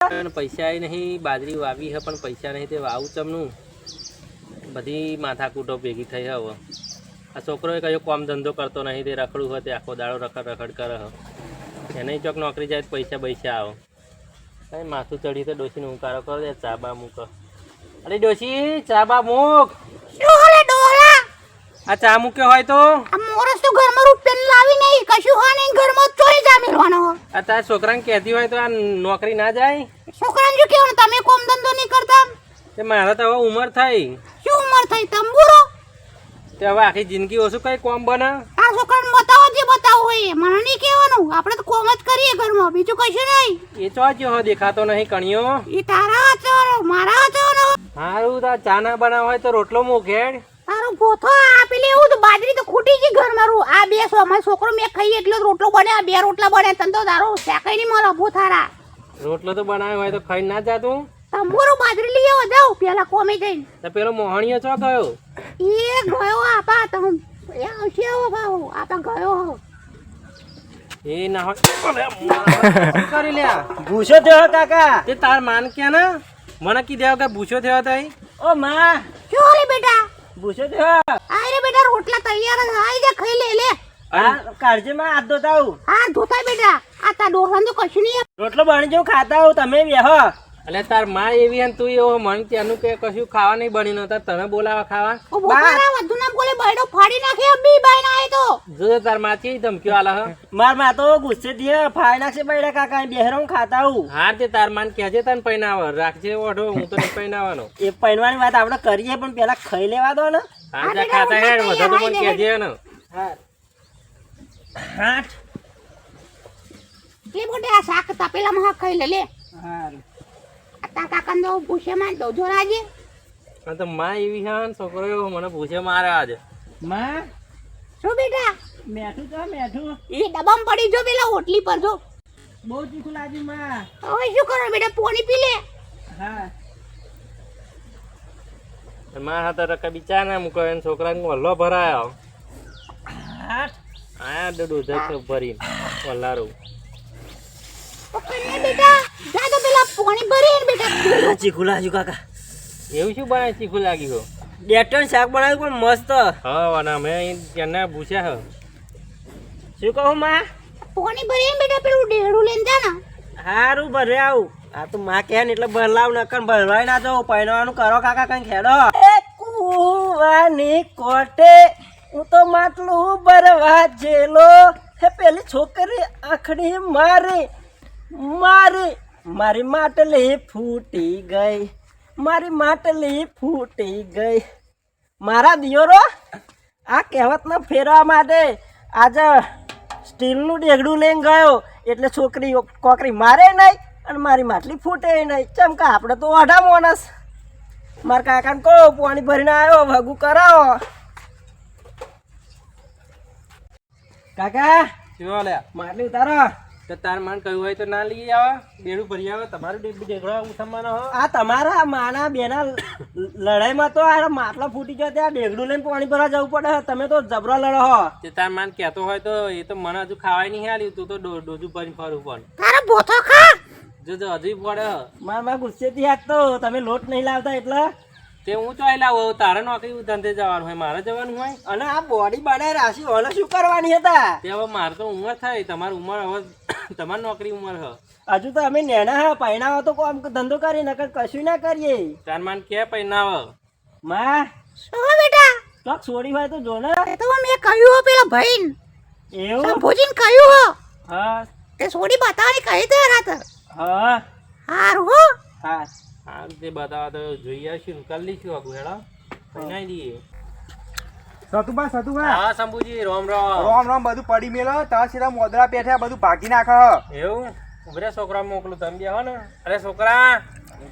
પૈસા નહીં, બાજરી વાવી હે પણ પૈસા નહીં, તે વાવું ચમનું બધી માથાકૂટો ભેગી થઈ હવે. આ છોકરોએ કયો કામ ધંધો કરતો નહીં, તે રખડું હોય તે આખો દાડો રખડ રખડ કરે હ. એને ચોક નોકરી જાય તો પૈસા પૈસા આવે. કઈ માથું ચડી તો ડોશીને ઉંકારો કરો દે, ચા બા મૂક. અરે ડોશી ચા બા મૂક. આ ચા મૂક્યો હોય તો મોરસ તો ઘરમાં રૂપિયા લાવી નહીં, કશું હોય નહીં, ઘરમાં ચોરી જા મેલવાનો. આ તારા છોકરાને કહેતી હોય તો આ નોકરી ના જાય. છોકરાને શું કહેવાનું, તમે કોમ ધંધો નહીં કરતા? તે મારે તો હવે ઉંમર થઈ. શું ઉંમર થઈ તંબુરો? તે હવે આખી જિંદગી ઓછું કઈ કોમ બને. આ છોકરાને બતાવો જે બતાવો હોય, મને નહીં કહેવાનું. આપણે તો કોમ જ કરીએ ઘરમાં, બીજું કશું નહીં. એ ચો જો દેખાતો નહીં કણિયો. એ તારા ચોરો મારા ચોરો. હારું તા ચા ના બનાવ હોય તો રોટલો મૂકેડ. તારો ગોથો આપેલી એવું તો બાજરી તો ખૂટી ગઈ ઘરમાં. આ બે અમારો છોકરો મેં ખાઈ એટલો રોટલો બને, આ બે રોટલા બને, તને તો તારો શેકાઈ નહીં મળે ભૂથારા. રોટલો તો બનાવ્યો હોય તો ખાઈ ના જાતું. તંબુરો બાજરી લઈ આવો જાવ પેલા કોમે જઈને. તો પેલો મોહણીયો ચો ગયો. એ ગયો આપા તમે એ આવશે હો ભાવ આપા ગયો. એ ના હોય કરી લ્યા. ભૂસો થયો કાકા. તે તાર માન કે ને મને કીધે કે ભૂસો થયો તઈ. ઓ માં શું રે બેટા? ભૂસો થયો. આ રે બેટા રોટલા તૈયાર જ આઈ જા ખાઈ લે લે. આ કાળજે માં હાથ ધોતા આવું. હા ધોતા બેટા. આ તા ડોહાન તો કશું નહીં. રોટલો બની જાવ ખાતા આવું, તમે બેહો. એટલે તાર માં એવી હે તું એવો મન ત્યાંનું કે કશું ખાવા નહીં બની નતા તને બોલાવા ખાવા. ઓ બોકારા વધુ ના બોલે બૈડો ફાડી નાખે અબી બાઈ ના આય તો. જો તાર માં ચી ધમકીઓ આલા હ. માર માં તો ગુસ્સે થી ફાઈ નાખશે બૈડા કાકા. બેહરો ખાતા આવું. હાર તે તાર માન કહેજે તને પૈનાવ રાખજે ઓઢો, હું તો નહીં પૈનાવાનો. એ પૈણવાની વાત આપણે કરીએ પણ પેલા ખાઈ લેવા દો ને. હા જા ખાતા હેડ વધુ તો મને કહેજે ને. હા હાટ લે બોટે આ શાક તપેલા માં ખાઈ લે લે. હા તા કાકા નો પૂછે માં દો જોરાજે. આ તો માં એવી હે ને છોકરો એવો મને પૂછે મારે આજે. માં શું બેટા? મેઠું તો મેઠું. એ ડબ્બામાં પડી જો પેલા ઓટલી પર જો. બહુ તીખું લાગ્યું માં. હવે શું કરો બેટા, પાણી પી લે. હા માં હાથે રકા બિચા ના મૂકો એને છોકરાને વલ્લો ભરાયો. હાટ આ દૂધ ભરીને વલ્લારું. ઓકે બેટા જા તો પેલા પાણી ભરી ને બેટા. ચીખું લાગ્યું કાકા. એવું શું બનાય ચીખું લાગ્યું હો? ડેટન શાક બનાવ્યું પણ મસ્ત. હા વાના મેં ત્યાંના પૂછ્યા હો. શું કહું માં? પાણી ભરી ને બેટા પેલું ડેડું લઈને જા ને. હારું ભરે આવું. આ તો માં કહે ને એટલે ભરલાવ નકર ભરવાય ના જાવ. પૈણવાનું કરો કાકા કઈ ખેડો. એ કુવાની કોટે હું તો માટલું ભરવા જેલો. હે પેલી છોકરી આખડી મારી મારી મારી માટલી ફૂટી ગઈ. મારી માટલી ફૂટી ગઈ. મારા દિયોરો આ કહેવતને ફેરવા માટે આજે સ્ટીલનું ડેગડું લઈને ગયો એટલે છોકરી કોકરી મારે નહીં અને મારી માટલી ફૂટે નહીં. ચમકા આપણે તો ઓઢા માણસ. મારા કાકાને કહો પાણી ભરીને આવ્યો ભગું કરાવો. કાકા શું લે માટલી ઉતારો. તો તાર માન કહ્યું હોય તો ના લઈ આવે, બેડું ભરી આવે. તમારું ઢેગડો ઉઠાવવાનો હો. આ તમારા માના બેના લડાઈમાં તો આ માટલા ફૂટી ગયા ત્યાં ડેગડું લઈને પાણી ભરવા જવું પડે. તમે તો જબરો લડો હો. તે તાર માન કહેતો હોય તો એ તો મને હજુ ખાવાય નહીં હાલ્યું. તું તો ડોજું ભરીને ફરવું પણ તારો બોથો ખા. જો હજુ પડે. મારા ગુસ્સેથી હાથ તો તમે લોટ નહીં લાવતા એટલે તે હું ચોઈ લાવો. તારે નોકરી ધંધે જવાનું હોય, મારે જવાનું હોય. અને આ બોડી બનાવી રાશી ઓને શું કરવાની હતા? તે હવે મારે તો ઉંમર થાય, તમારી ઉંમર હવે તમારી નોકરી ઉંમર હ. હજુ તો અમે નેના હા પૈણાવો તો કોમ ધંધો કરી નકર કશું ના કરીએ. તાર માન કે પૈનાવ માં શું બેટા? ચોક છોડી હોય તો જો ને. એ તો મેં કહ્યું હો પેલા ભાઈ એવું સંભોજીને કહ્યું હો. હા તે છોડી બતાવવાની કહી દે રાત. હા હારું હો. હા હા તે બતાવા તો જોઈએ શું કરી લઈશું આગું હેડો પૈનાઈ દઈએ. સતુભા હા શંભુજી રામ રામ. રોમ રોમ બધું પડી મેલો. તાર સીધા મોદરા પેઠા બધું ભાગી નાખે. એવું ઉભરે છોકરા મોકલું તમે બે હો ને. અરે છોકરા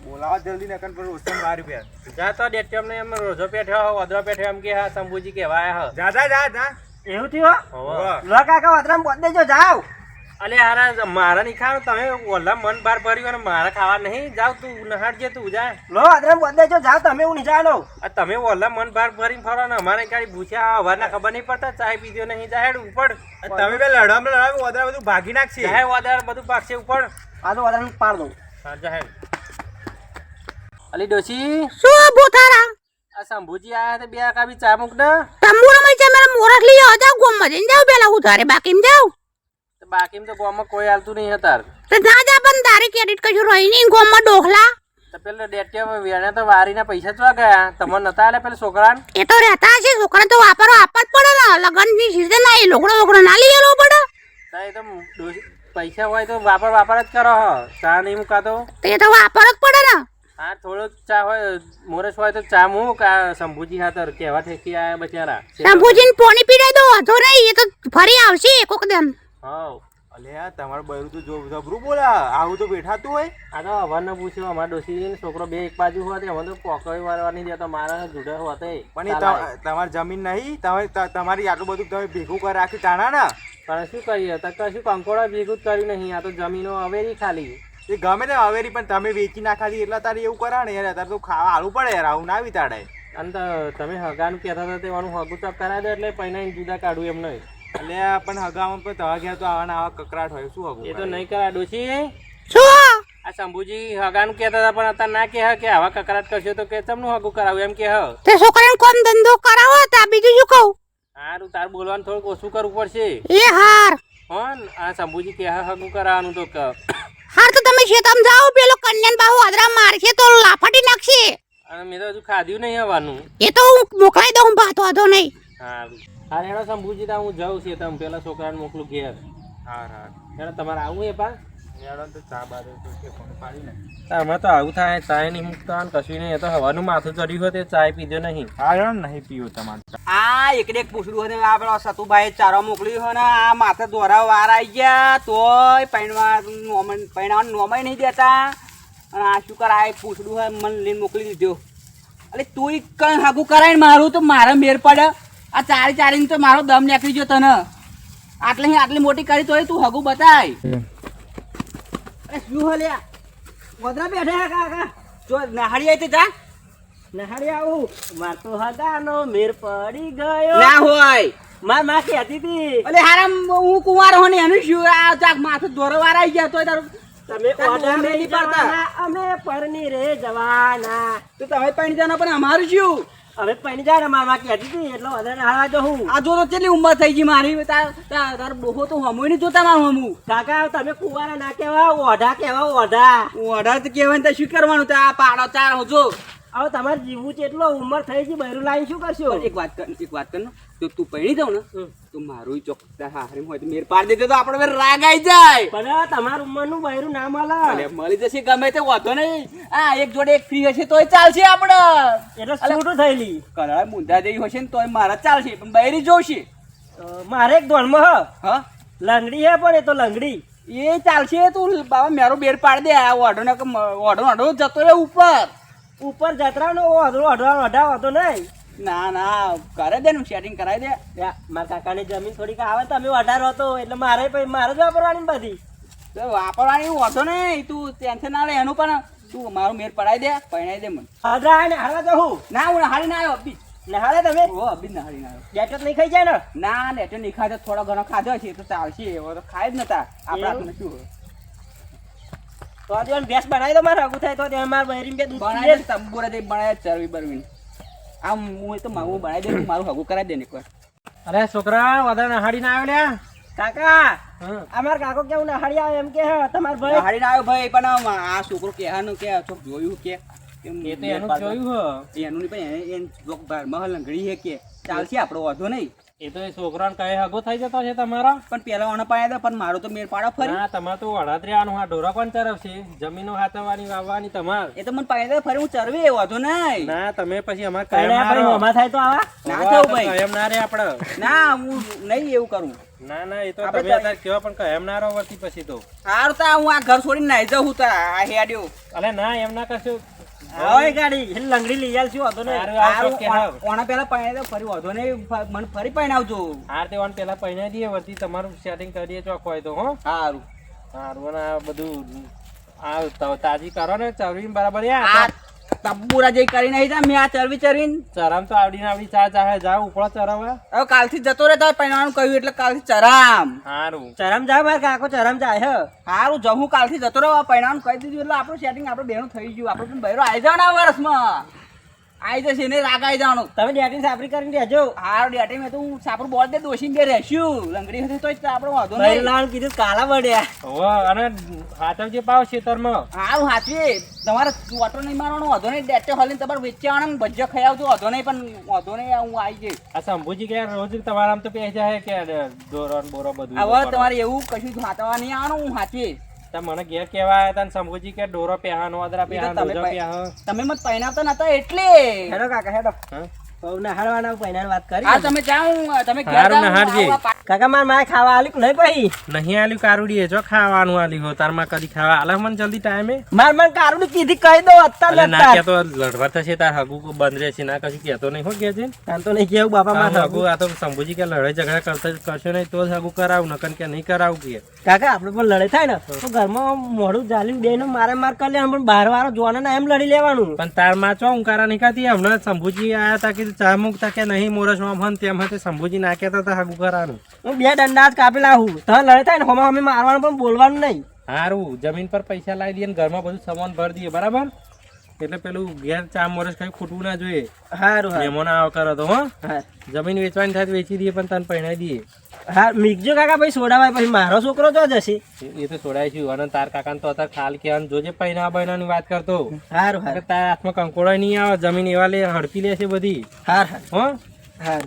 બોલાવા જલ્દી નકન પર ઓછમ 12 રૂપિયા. જા તો ડેટ ને એમ રોજો પેઠ્યો વદરો પેઠ્યો એમ કે હા શંભુજી કેવાય હ. જા જા જા જા. એવું થયું હોવે. લો કાકા વતરામ બોલ દેજો જાવ. અલે હારા મારા નહીં ખાવ તમે ઓલા મન બાર ભર્યું અને મારા ખાવા નહીં. જાવ તું નહાડજે તું જા. લો વતરામ બોલ દેજો જાવ. તમે હું નહીં જાણો. આ તમે ઓલા મન બાર ભરીને ફરો ને અમારે ગાડી ભૂસ્યા હવારના ખબર નહીં પડતા. ચાય પીધો નહીં જાહેર ઉપર. તમે બે લડવામાં ઓદરા બધું ભાગી નાખશે. જાહેર વાદાર બધું પાકશે ઉપર. આ તો વતરામ પાડ દઉં. હા જાહેર અલી ડોશી શું બોથારા આ શંભુજી આયા તે બે કાબી ચા મૂક ને તંબુરામાં છે મારા મોરસ લઈ આજા ગોમમાં જઈને જાવ પેલા ઉધારે બાકીમ જાવ બાકી તો ગામમાં કોઈ હાલતું નહીં હતા તો ના જા પણ તારે ક્રેડિટ કશું રહી નહીં ગોમમાં ડોખલા તો પેલો ડેટિયા વેણે તો વારીના પૈસા ચવા ગયા તમને નતા આલે પેલા છોકરાને એ તો રહેતા હશે છોકરા તો વાપરો આપવા જ પડે ને લગનની સીઝન ના એ લોકડો ના લઈ આલો પડે તો એ તો પૈસા હોય તો વાપર જ કરો ચા નહીં મુકાતો એ તો વાપર જ પડે ને હા થોડો ચા હોય મોરસ હોય તો ચા મૂક આ શંભુજી હાથર કેવા ઠેકી આયા બચારા શંભુજીને પોણી પીડાઈ દો વાંધો નહીં એ તો ફરી આવશે કોક દિન હા અલ્યા તમારું બૈરું તો જો જબરું બોલા આવું તો બેઠાતું હોય આ તો હવારનો પૂછ્યો અમારા ડોશી છોકરો બે એક બાજુ હોત એમાં તો પોકળી વારવાની દેતો મારા જુડે હોતે પણ એ તમારી જમીન નહીં તમારી આટલું બધું તમે ભેગું કરી રાખ્યું તાણા ને પણ શું કરીએ તો કશું કંકોડા ભેગું જ કર્યું નહીં આ તો જમીનો અવેરી ખાલી એ ગમે તે અવેરી પણ તમે વેચી નાખાતી એટલે તારે એવું કરા ને યાર તારે તો ખાવા હાલું પડે યાર આવું ના વિતાડાય અને તો તમે હગાનું કહેતા હતા તેવાનું હગું ચપ કરાવી દો એટલે પૈના જુદા કાઢવું એમ નહીં એટલે પણ હગામાં પણ તવા ગયા તો આવા કકરાટ હોય શું હગું એ તો નહીં કરા ડોશી શું આ શંભુજી હગાનું કહેતા હતા પણ અત્યારે ના કહે કે આવા કકરાટ કરશો તો કે તમનું હગું કરાવું એમ કે તે છોકરાને કોમ ધંધો કરાવો તા બીજું શું કહું સારું તાર બોલવાનું થોડુંક ઓછું કરવું પડશે એ હાર હોન આ શંભુજી કે હગું કરાવવાનું તો હાર તો તમે શેતમ જાઓ પેલો કન્યાન બાહુ આદરા મારશે તો લાફાટી નાખશે અને મેં તો હજુ ખાધ્યું નહીં હવાનું એ તો હું મોકલાઈ દઉં ભાતો હતો નહીં સારું હા હેડો શંભુજી તો હું જાઉં છું તમે પેલા છોકરાને મોકલું ઘેર હા હા હેડો તમારે આવું એ પા યાર તો ચા બાદ તો કે ફોન પાડી ને આમાં તો આવું થાય ચાય નહીં મૂકતા ને કશું નહીં એ તો હવાનું માથું ચડ્યું હોય તે ચાય પીધો નહીં હા યાર નહીં પીવું તમારે આ એકડે એક પૂછડું હતું આ પેલો સતુભાઈ ચારો મોકલ્યું હોય ને આ માથે દોરા વાર આવી ગયા તોય પૈણાવાનું નોમાય નહીં દેતા અને આ શું કરાય પૂછડું હોય મને લઈને મોકલી દીધો એટલે તું કઈ હાગું કરાય ને મારું તો મારે મેર પડે આ ચારી તો મારો દમ નીકળી ગયો તને આટલી મોટી કરી તોય તું હગું બતાય અરે શું હલ્યા ગોદરા બેઠા કાકા જો નહાડી આવી જા નહાડી આવું માર તો હગાનો મેર પડી ગયો ના હોય માર માં કહેતી હતી અલે હારામ હું કુંવાર હો ને એનું શું આ જાક માથે દોરો વાર આવી ગયા તોય તારું તમે ઓડા મેલી પડતા અમે પરની રે જવાના તો તમે પૈણી જાના પણ અમારું શું હવે પૈણી જાય ને માર માં કહેતી હતી એટલે વધારે હારા જો હું આ જો તો કેટલી ઉંમર થઈ ગઈ મારી તાર બહુ તો હમુય નહીં જોતા મારું હમું કાકા તમે કુંવારા ના કહેવા ઓઢા કહેવા ઓઢા તો કહેવાય તો શું કરવાનું આ પાડો ચાર હોજો હવે તમારે જીવવું છે એટલો ઉંમર થઈ ગઈ બહેરું લાઈન શું કરશો એક વાત કર તો તું પૈણી દઉં ને તો મારું ચોકતા હારે હોય તો મેર પાડ દેતો તો આપણે મેર રાગ આવી જાય પણ તમારા ઉંમરનું બહેરું ના મળે મળી જશે ગમે તે વાંધો નહીં આ એક જોડે એક ફ્રી હશે તોય ચાલશે આપણે એટલે છૂટું થયેલી કરાય મુંદા જેવી હશે ને તોય મારા ચાલશે પણ બહેરી જોશે મારે એક ધોળમાં હા લંગડી હે પણ એ તો લંગડી એ ચાલશે તું બાબા મારો બેર પાડ દે આ ઓઢો જતો રહે ઉપર જતરાનો ઓઢા હતો નહીં ના કરે દે સેટિંગ કરાવી દે મારા કાકાની જમીન થોડીક આવે તો અમે 18 હતો એટલે મારે જ વાપરવાની બધી વાપરવાની વાંધો નહીં તું ટેન્શન ના લે એનું પણ તું મારું મેર પડાવી દે પૈણાઈ દે મને હારા તો હું ના હું હારી ના આવ્યો અભી નહાડે તમે અભી નહાડી ના આવ્યો લેટર નહીં ખાઈ જાય ને ના લેટર નહીં ખાય તો થોડો ઘણો ખાધો છે તો ચાલશે એવો તો ખાય જ નતા આપણા હાથમાં શું તો આ ભેંસ બનાવી દો મારે હગું થાય તો ત્યાં મારે બહેરી બે દૂધ બનાવી તંબુરા દે બનાવે ચરવી બરવીને આમ હું તો હું બનાવી દે મારું હગું કરાવી દે ને એકવાર અરે છોકરા વધારે નહાડી ના આવ્યા કાકા અમાર કાકો કેવું નહાડી આવે એમ કે તમાર ભાઈ નહાડી ના આવ્યો ભાઈ પણ આ છોકરો કેહાનું કે ચોક જોયું કે એ તો એનું જોયું હ એનું નહીં પણ એન ચોક મહલ લંગડી હે કે ચાલશે આપણો વાંધો નહીં એ તો એ છોકરાને કઈ હગો થઈ જતો છે તમારો પણ પેલા ઓને પાયા હતા પણ મારો તો મેર પાડો ફરી ના તમારે તો વડાત્રીવાનું આ ઢોરા કોણ ચરવશે જમીનો હાથવાની વાવવાની તમાર એ તો મને પાયા ફરી હું ચરવી વાંધો નહીં ના તમે પછી અમાર કાયમ ના રહો થાય તો આવા ના થવું ભાઈ કાયમ ના રે આપણે ના હું નહીં એવું કરું ના એ તો તમે અત્યારે કેવા પણ કાયમ ના રહો વર્તી પછી તો સારું તા હું આ ઘર છોડીને નાઈ જાઉં તા આ હેડ્યો અલે ના એમ ના કરશો આવે ગાડી લંગડી લઈ આલ છું વાંધો નહીં ઓના પેલા પૈણા ફરી વાંધો નહીં મને ફરી પૈણાવજો હાર તે ઓન પેલા પૈણા દઈએ વર્તી તમારું સેટિંગ કરીએ ચોક હોય તો હો સારું સારું અને આ બધું આ તાજી કરો ને ચરવી બરાબર યાર તબ્બુરા જઈ કરી નહીં જા મેં આ ચરવી ચરવીને ચરામ તો આવડી ચા ચાહે જાવ ઉપડો ચરાવા હવે કાલથી જતો રહે તારે પહેરવાનું કહ્યું એટલે કાલથી ચરામ સારું ચરમ જાય મારે કાકો ચરમ જાય હે સારું જવું કાલથી જતો રહો પહેરવાનું કહી દીધું એટલે આપણું સેટિંગ આપણે બેનું થઈ ગયું આપણે પણ બહેરો આવી જાવ ને આ વર્ષમાં આવી જશે ને રાગ આવી જવાનું તમે ડેટિંગ સાપરી કરીને રહેજો હારું ડેટિંગ મેં તો હું સાપરું બોલ દે દોશી કે રહેશું લંગડી હતી તો જ આપણે વાંધો નહીં લાણ કીધું કાલા વડ્યા હો અને હાથવજે પાવ ખેતરમાં હારું હાચવી તમારે વોટર નહીં મારવાનો વાંધો નહીં ડેટે હલીને તમારે વેચવાનો ને ભજીયા ખાઈ આવજો વાંધો નહીં પણ વાંધો નહીં હું આવી જઈશ આ શંભુજી કે રોજ તમારા આમ તો પે જાય કે દોરો ને બોરો બધું હવે તમારે એવું કશું જ હાથવા નહીં આવવાનું હું હાચવીશ મને ઘેર કેવા આવ્યા હતા શંભુજી કે ડોરો પેહાનો અદરા પેહાનો તમે મત પહેરાવતા નતા એટલે હેડો કાકા હેડો નહાડવાના પહેરાની વાત કરી હા તમે જાઓ તમે કાકા માર માય ખાવા આલ્યું નહીં પછી નહીં આલ્યું કારુડી જો ખાવાનું આલ્યું હો તાર માં કદી ખાવા આલે મને જલ્દી ટાઈમે માર કારુડી કીધી કહી દો અત્યારે ના કે તો લડવા થશે તાર હગુ બંધ રહેશે ના કશું કહેતો નહીં હો કે છે આમ તો નહીં કેવું બાપા માર હગુ આ તો શંભુજી કે લડાઈ ઝઘડા કરશો નહીં તો જ હગુ કરાવું નકન કે નહીં કરાવું કે કાકા આપણે પણ લડાઈ થાય ને તો ઘરમાં મોઢું જાલીને બે નું મારે માર કરી લેવાનું પણ બહાર વાળો જોવાના એમ લડી લેવાનું પણ તાર માં ચો ઉંકારા નહીં ખાતી હમણાં શંભુજી આયા હતા કે ચા મૂકતા કે નહીં મોરસમાં ફન તેમ હતી શંભુજી ના કહેતા હતા હગુ કરાનું હું બે દંડા જ કાપી લાવું તો લડાઈ થાય ને હમણાં અમે મારવાનું પણ બોલવાનું નહીં સારું જમીન પર પૈસા લાવી દઈએ ને ઘરમાં બધું સામાન ભરી દઈએ બરાબર એટલે પેલું ઘેર ચા મોરસ કઈ ખૂટવું ના જોઈએ સારું મહેમાન આવ કરો તો હો જમીન વેચવાની થાય તો વેચી દઈએ પણ તને પહેણાઈ દઈએ હા મીકજો કાકા પછી સોડાવાય પછી મારો છોકરો તો જશે એ તો છોડાઈશું અને તાર કાકાને તો અત્યારે ખાલ કે જોજે પૈણા બૈણાની વાત કરતો સારું તારા હાથમાં કંકોડા નહીં આવે જમીન એવા લે હડપી લેશે બધી હાર હો હાર